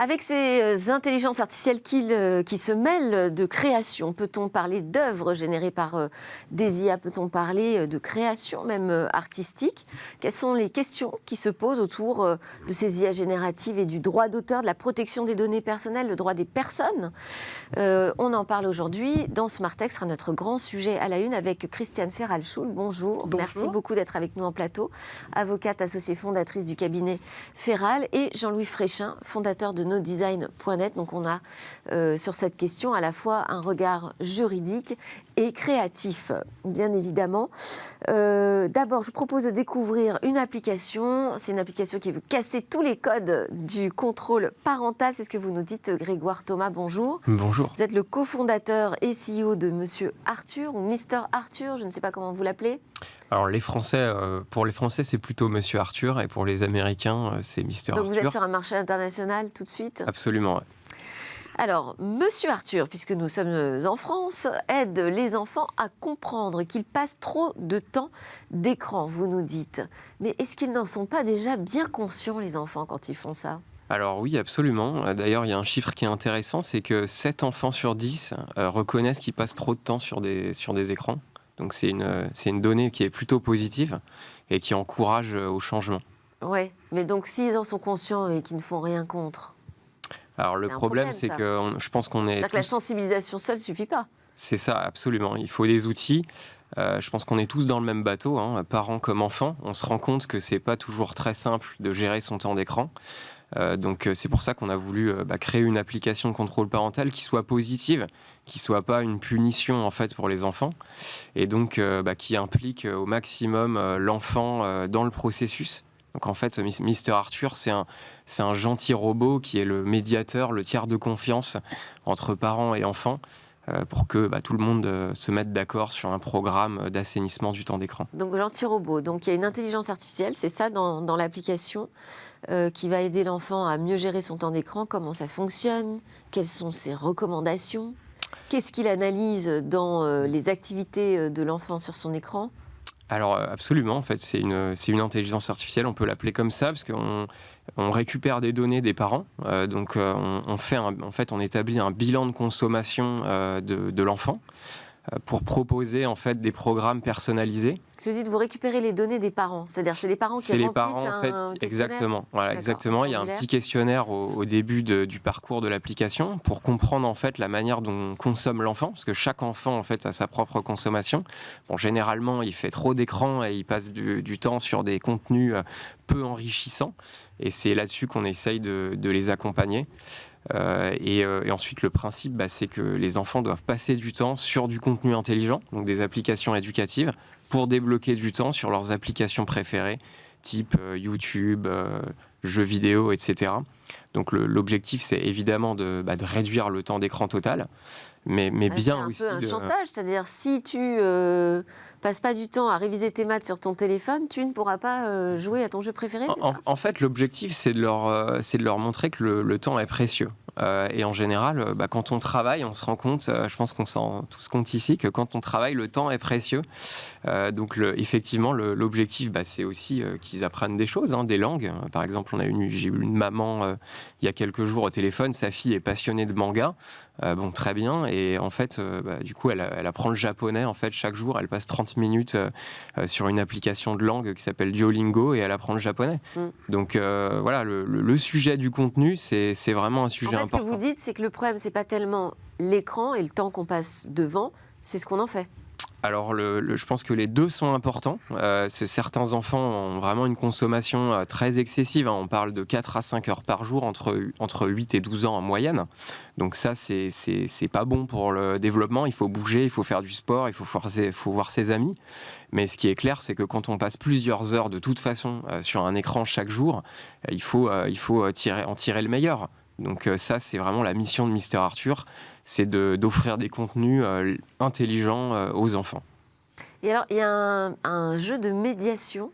Avec ces intelligences artificielles qui se mêlent de création, peut-on parler d'œuvres générées par des IA? Peut-on parler de création même artistique? Quelles sont les questions qui se posent autour de ces IA génératives et du droit d'auteur, de la protection des données personnelles, le droit des personnes? On en parle aujourd'hui dans Smart Tech, sera notre grand sujet à la une avec Christiane Ferral-Schul. Bonjour. Merci beaucoup d'être avec nous en plateau. Avocate associée fondatrice du cabinet Ferral, et Jean-Louis Fréchin, fondateur de nodesign.net. Donc on a sur cette question à la fois un regard juridique et créatif, bien évidemment. D'abord, je vous propose de découvrir une application. C'est une application qui veut casser tous les codes du contrôle parental. C'est ce que vous nous dites, Grégoire Thomas. Bonjour. Bonjour. Vous êtes le cofondateur et CEO de Monsieur Arthur, ou Mister Arthur, je ne sais pas comment vous l'appelez. Alors pour les Français, c'est plutôt Monsieur Arthur, et pour les Américains, c'est Mister Arthur. Donc vous êtes sur un marché international tout de suite? Absolument, ouais. Alors, Monsieur Arthur, puisque nous sommes en France, aide les enfants à comprendre qu'ils passent trop de temps d'écran, vous nous dites. Mais est-ce qu'ils n'en sont pas déjà bien conscients, les enfants, quand ils font ça? Alors oui, absolument. D'ailleurs, il y a un chiffre qui est intéressant, c'est que 7 enfants sur 10 reconnaissent qu'ils passent trop de temps sur des écrans. Donc c'est une donnée qui est plutôt positive et qui encourage au changement. Oui, mais donc s'ils en sont conscients et qu'ils ne font rien contre? Alors le problème, c'est que je pense qu'on est... C'est-à-dire que la sensibilisation seule ne suffit pas. C'est ça, absolument. Il faut des outils. Je pense qu'on est tous dans le même bateau, hein, parents comme enfants. On se rend compte que c'est pas toujours très simple de gérer son temps d'écran. Donc c'est pour ça qu'on a voulu créer une application de contrôle parental qui soit positive, qui soit pas une punition en fait pour les enfants, et donc qui implique au maximum l'enfant dans le processus. Donc en fait, Mister Arthur, c'est un gentil robot qui est le médiateur, le tiers de confiance entre parents et enfants, pour que tout le monde se mette d'accord sur un programme d'assainissement du temps d'écran. Donc gentil robot, donc il y a une intelligence artificielle, c'est ça dans l'application, qui va aider l'enfant à mieux gérer son temps d'écran. Comment ça fonctionne? Quelles sont ses recommandations? Qu'est-ce qu'il analyse dans les activités de l'enfant sur son écran? Alors absolument, en fait, c'est une intelligence artificielle, on peut l'appeler comme ça, parce qu'on récupère des données des parents, donc on établit un bilan de consommation de l'enfant pour proposer en fait des programmes personnalisés. Vous dites, vous récupérez les données des parents, c'est-à-dire c'est les parents qui remplissent un questionnaire. Exactement. Voilà, exactement. Il y a un petit questionnaire au début du parcours de l'application pour comprendre en fait la manière dont consomme l'enfant, parce que chaque enfant en fait a sa propre consommation. Bon, généralement, il fait trop d'écran et il passe du temps sur des contenus peu enrichissants, et c'est là-dessus qu'on essaye de les accompagner. Et ensuite, le principe, c'est que les enfants doivent passer du temps sur du contenu intelligent, donc des applications éducatives, pour débloquer du temps sur leurs applications préférées, type YouTube, jeux vidéo, etc. Donc l'objectif, c'est évidemment de réduire le temps d'écran total, mais bien aussi... C'est un peu un chantage, c'est-à-dire si tu passes pas du temps à réviser tes maths sur ton téléphone, tu ne pourras pas jouer à ton jeu préféré, c'est ça? En fait, l'objectif, c'est de leur montrer que le temps est précieux. Et en général, quand on travaille, on se rend compte, je pense qu'on s'en rend tous compte ici, que quand on travaille, le temps est précieux. Donc effectivement, l'objectif, c'est aussi qu'ils apprennent des choses, des langues. Par exemple, j'ai eu une maman il y a quelques jours au téléphone, sa fille est passionnée de manga. Bon, très bien. Et en fait, du coup, elle apprend le japonais. En fait, chaque jour, elle passe 30 minutes sur une application de langue qui s'appelle Duolingo, et elle apprend le japonais. Donc voilà, le sujet du contenu, c'est vraiment un sujet important. Ce que vous dites, c'est que le problème, c'est pas tellement l'écran et le temps qu'on passe devant, c'est ce qu'on en fait. Alors, je pense que les deux sont importants. Certains enfants ont vraiment une consommation très excessive. On parle de 4 à 5 heures par jour, entre 8 et 12 ans en moyenne. Donc ça, c'est pas bon pour le développement. Il faut bouger, il faut faire du sport, il faut voir ses amis. Mais ce qui est clair, c'est que quand on passe plusieurs heures de toute façon sur un écran chaque jour, il faut en tirer le meilleur. Donc ça, c'est vraiment la mission de Mister Arthur, c'est d'offrir des contenus intelligents aux enfants. Et alors, il y a un jeu de médiation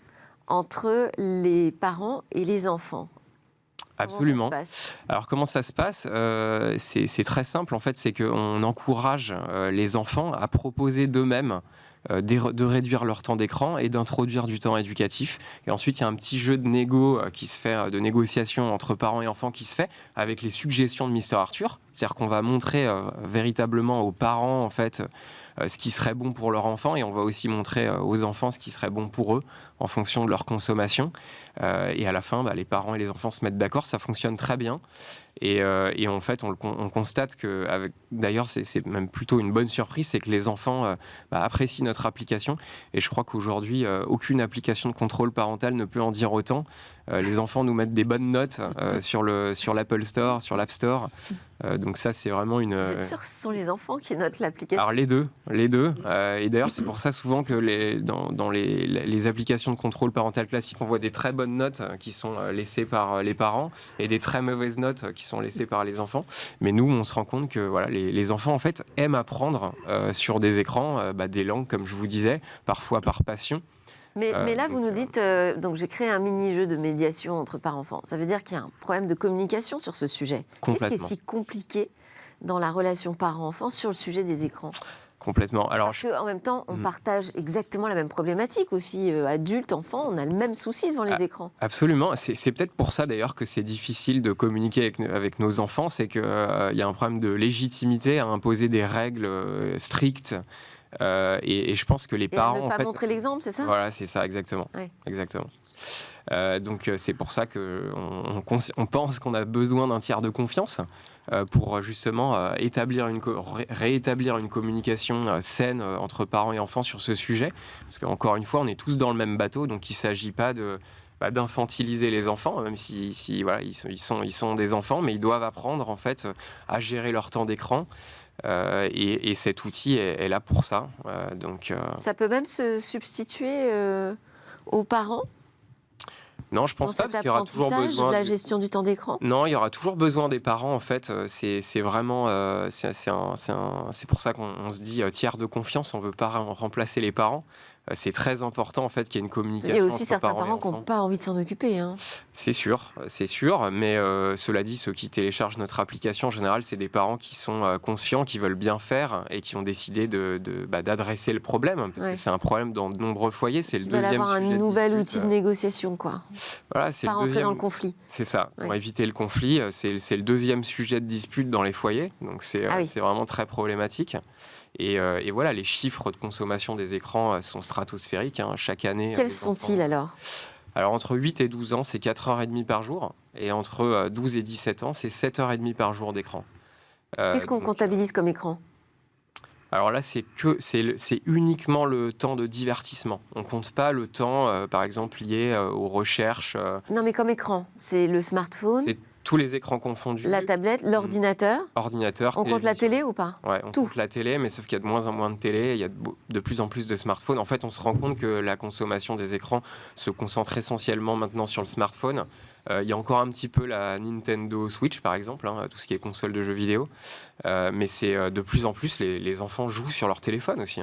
entre les parents et les enfants. Absolument. Comment ça se passe ? Alors comment ça se passe ? C'est très simple en fait, c'est qu'on encourage les enfants à proposer d'eux-mêmes de réduire leur temps d'écran et d'introduire du temps éducatif. Et ensuite, il y a un petit jeu de négo qui se fait, de négociation entre parents et enfants qui se fait avec les suggestions de Mister Arthur. C'est-à-dire qu'on va montrer véritablement aux parents, en fait, ce qui serait bon pour leur enfant, et on va aussi montrer aux enfants ce qui serait bon pour eux en fonction de leur consommation. Et à la fin, les parents et les enfants se mettent d'accord, ça fonctionne très bien. Et en fait, on constate que, d'ailleurs, c'est même plutôt une bonne surprise, c'est que les enfants apprécient notre application. Et je crois qu'aujourd'hui, aucune application de contrôle parental ne peut en dire autant. Les enfants nous mettent des bonnes notes sur l'Apple Store, sur l'App Store. Donc ça, c'est vraiment une... Vous êtes sûr que ce sont les enfants qui notent l'application? Alors les deux. Et d'ailleurs, c'est pour ça souvent que dans les applications de contrôle parental classiques, on voit des très bonnes notes qui sont laissées par les parents et des très mauvaises notes qui sont laissées par les enfants. Mais nous, on se rend compte que voilà, les enfants en fait aiment apprendre sur des écrans des langues, comme je vous disais, parfois par passion. Mais là, vous nous dites, donc j'ai créé un mini-jeu de médiation entre parents-enfants. Ça veut dire qu'il y a un problème de communication sur ce sujet. Qu'est-ce qui est si compliqué dans la relation parent-enfant sur le sujet des écrans? Complètement. Alors, parce qu'en même temps, on partage exactement la même problématique aussi. Adultes, enfants, on a le même souci devant les écrans. Absolument. C'est peut-être pour ça d'ailleurs que c'est difficile de communiquer avec nos enfants. C'est qu'il y a un problème de légitimité à imposer des règles strictes. Et je pense que les parents... Et ne pas montrer l'exemple, c'est ça? Voilà, c'est ça, exactement. Ouais. Exactement. Donc c'est pour ça qu'on pense qu'on a besoin d'un tiers de confiance pour justement réétablir une communication saine entre parents et enfants sur ce sujet. Parce qu'encore une fois, on est tous dans le même bateau, donc il ne s'agit pas d'infantiliser les enfants, même si voilà, ils sont des enfants, mais ils doivent apprendre en fait à gérer leur temps d'écran. Et cet outil est là pour ça. Ça peut même se substituer aux parents? Non, je pense pas, parce qu'il y aura toujours besoin de la gestion du temps d'écran. Non, il y aura toujours besoin des parents. En fait, c'est vraiment, c'est pour ça qu'on se dit tiers de confiance. On veut pas remplacer les parents. C'est très important en fait qu'il y ait une communication. Il y a aussi entre certains parents qui n'ont pas envie de s'en occuper. Hein. C'est sûr. Mais cela dit, ceux qui téléchargent notre application, en général, c'est des parents qui sont conscients, qui veulent bien faire et qui ont décidé d'adresser le problème, parce que c'est un problème dans de nombreux foyers. C'est le deuxième sujet. Avoir un nouvel outil de négociation, quoi. Voilà, c'est pas rentrer dans le conflit. C'est ça. Pour éviter le conflit, c'est le deuxième sujet de dispute dans les foyers. Donc c'est vraiment très problématique. Et voilà, les chiffres de consommation des écrans sont stratosphériques. Chaque année. Quels sont-ils alors ? Alors, entre 8 et 12 ans, c'est 4h30 par jour. Et entre 12 et 17 ans, c'est 7h30 par jour d'écran. Qu'est-ce qu'on comptabilise comme écran ? Alors là, c'est uniquement le temps de divertissement. On ne compte pas le temps, par exemple, lié aux recherches. Non, mais comme écran, c'est le smartphone. C'est tous les écrans confondus. La tablette, l'ordinateur. Ordinateur. On compte la télé ou pas ? Ouais, on compte la télé, mais sauf qu'il y a de moins en moins de télé, il y a de plus en plus de smartphones. En fait, on se rend compte que la consommation des écrans se concentre essentiellement maintenant sur le smartphone. Il y a encore un petit peu la Nintendo Switch, par exemple, tout ce qui est console de jeux vidéo. Mais c'est de plus en plus, les enfants jouent sur leur téléphone aussi.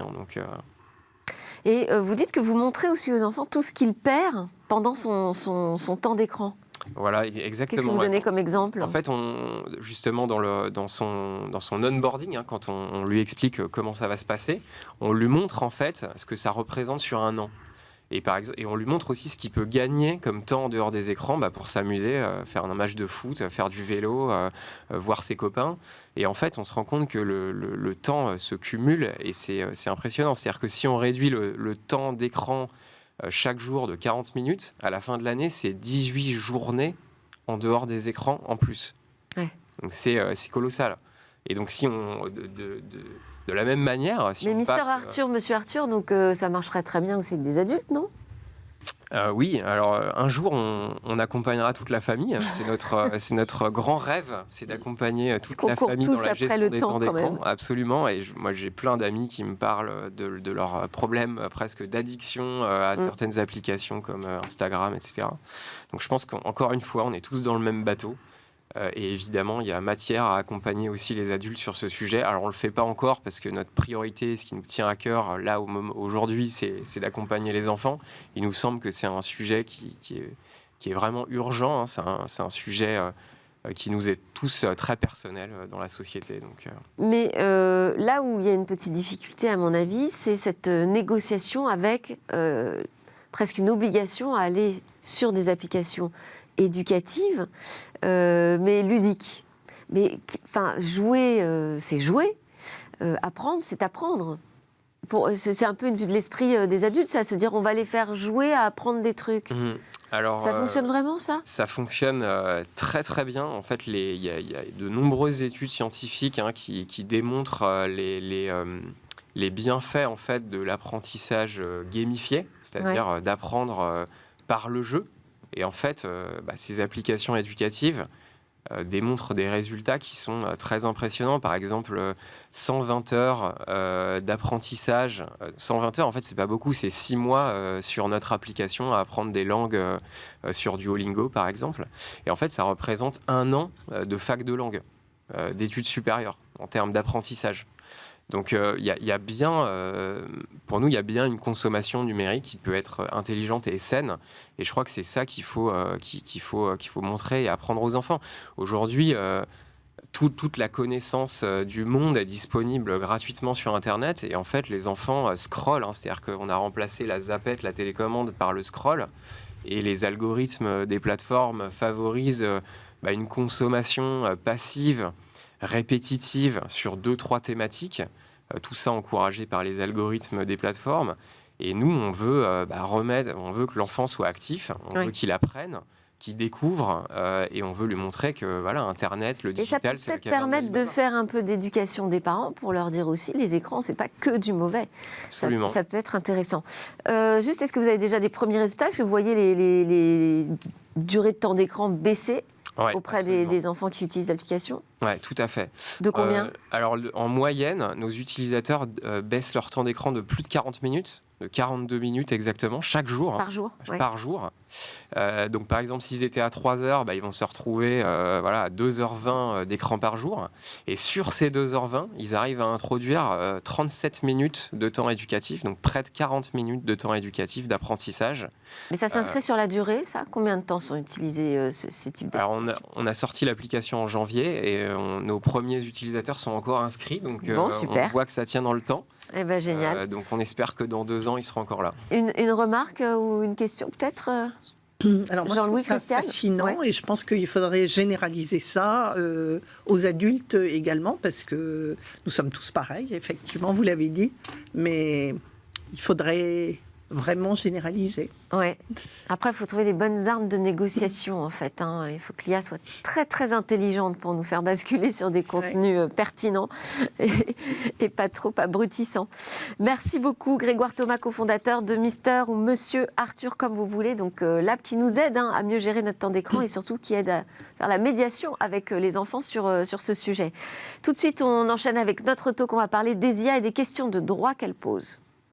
Et vous dites que vous montrez aussi aux enfants tout ce qu'ils perdent pendant son temps d'écran. Voilà, exactement. Qu'est-ce que vous donnez comme exemple ? En fait, justement, dans son onboarding, quand on lui explique comment ça va se passer, on lui montre en fait ce que ça représente sur un an. Et on lui montre aussi ce qu'il peut gagner comme temps en dehors des écrans pour s'amuser, faire un match de foot, faire du vélo, voir ses copains. Et en fait, on se rend compte que le temps se cumule et c'est impressionnant. C'est-à-dire que si on réduit le temps d'écran chaque jour de 40 minutes, à la fin de l'année, c'est 18 journées en dehors des écrans en plus. Ouais. Donc c'est colossal. Et donc si on... De la même manière, si mais on Mister passe, Arthur, Monsieur Arthur, donc ça marcherait très bien aussi avec des adultes, non ? Oui, alors un jour, on accompagnera toute la famille. C'est notre grand rêve, c'est d'accompagner toute la famille dans la gestion des temps d'écran. Absolument, et moi j'ai plein d'amis qui me parlent de leurs problèmes presque d'addiction à certaines applications comme Instagram, etc. Donc je pense qu'encore une fois, on est tous dans le même bateau. Et évidemment, il y a matière à accompagner aussi les adultes sur ce sujet. Alors, on ne le fait pas encore parce que notre priorité, ce qui nous tient à cœur, là, aujourd'hui, c'est d'accompagner les enfants. Il nous semble que c'est un sujet qui est vraiment urgent. C'est un sujet qui nous est tous très personnel dans la société. Donc, Mais là où il y a une petite difficulté, à mon avis, c'est cette négociation avec presque une obligation à aller sur des applications éducatives, mais ludiques. Mais jouer, c'est jouer. Apprendre, c'est apprendre. C'est un peu de l'esprit des adultes, ça, se dire on va les faire jouer à apprendre des trucs. Alors, ça fonctionne vraiment, ça ? Ça fonctionne très très bien. En fait, il y a de nombreuses études scientifiques qui démontrent les bienfaits en fait, de l'apprentissage gamifié, c'est-à-dire d'apprendre par le jeu. Et en fait, ces applications éducatives démontrent des résultats qui sont très impressionnants. Par exemple, 120 heures d'apprentissage. 120 heures, en fait, c'est pas beaucoup, c'est 6 mois sur notre application à apprendre des langues sur Duolingo, par exemple. Et en fait, ça représente 1 an de fac de langue, d'études supérieures, en termes d'apprentissage. Donc, il y a bien, pour nous, il y a bien une consommation numérique qui peut être intelligente et saine. Et je crois que c'est ça qu'il faut montrer et apprendre aux enfants. Aujourd'hui, toute la connaissance du monde est disponible gratuitement sur Internet. Et en fait, les enfants scrollent. C'est-à-dire qu'on a remplacé la zappette, la télécommande par le scroll. Et les algorithmes des plateformes favorisent une consommation passive, répétitive sur 2-3 thématiques, tout ça encouragé par les algorithmes des plateformes. Et nous, on veut on veut que l'enfant soit actif, on veut qu'il apprenne, qu'il découvre, et on veut lui montrer que Internet, le digital, c'est la caverne. Et ça peut peut-être permettre de faire un peu d'éducation des parents pour leur dire aussi, les écrans, c'est pas que du mauvais. Absolument. Ça peut être intéressant. Juste, est-ce que vous avez déjà des premiers résultats ? Est-ce que vous voyez les durées de temps d'écran baisser auprès des enfants qui utilisent l'application ? Oui, tout à fait. De combien ? Alors, en moyenne, nos utilisateurs baissent leur temps d'écran de plus de 40 minutes, de 42 minutes exactement, chaque jour. Par jour ? Par jour. Donc, par exemple, s'ils étaient à 3 heures, ils vont se retrouver à 2h20 d'écran par jour. Et sur ces 2h20, ils arrivent à introduire 37 minutes de temps éducatif, donc près de 40 minutes de temps éducatif d'apprentissage. Mais ça s'inscrit sur la durée, ça ? Combien de temps sont utilisés ces types d'applications ? Alors, on a sorti l'application en janvier et nos premiers utilisateurs sont encore inscrits. Donc, on voit que ça tient dans le temps. Eh ben, génial. Donc, on espère que dans 2 ans, ils seront encore là. Une remarque ou une question, peut-être Alors, moi, Jean-Louis, Christiane. Fascinant, et je pense qu'il faudrait généraliser ça aux adultes également, parce que nous sommes tous pareils, effectivement, vous l'avez dit, mais il faudrait vraiment généraliser. Ouais. Après, il faut trouver les bonnes armes de négociation, en fait. Il faut que l'IA soit très, très intelligente pour nous faire basculer sur des contenus pertinents et pas trop abrutissants. Merci beaucoup, Grégoire Thomas, cofondateur de Mister ou Monsieur Arthur, comme vous voulez. Donc, l'app qui nous aide à mieux gérer notre temps d'écran et surtout qui aide à faire la médiation avec les enfants sur ce sujet. Tout de suite, on enchaîne avec notre talk. On va parler des IA et des questions de droit qu'elle pose.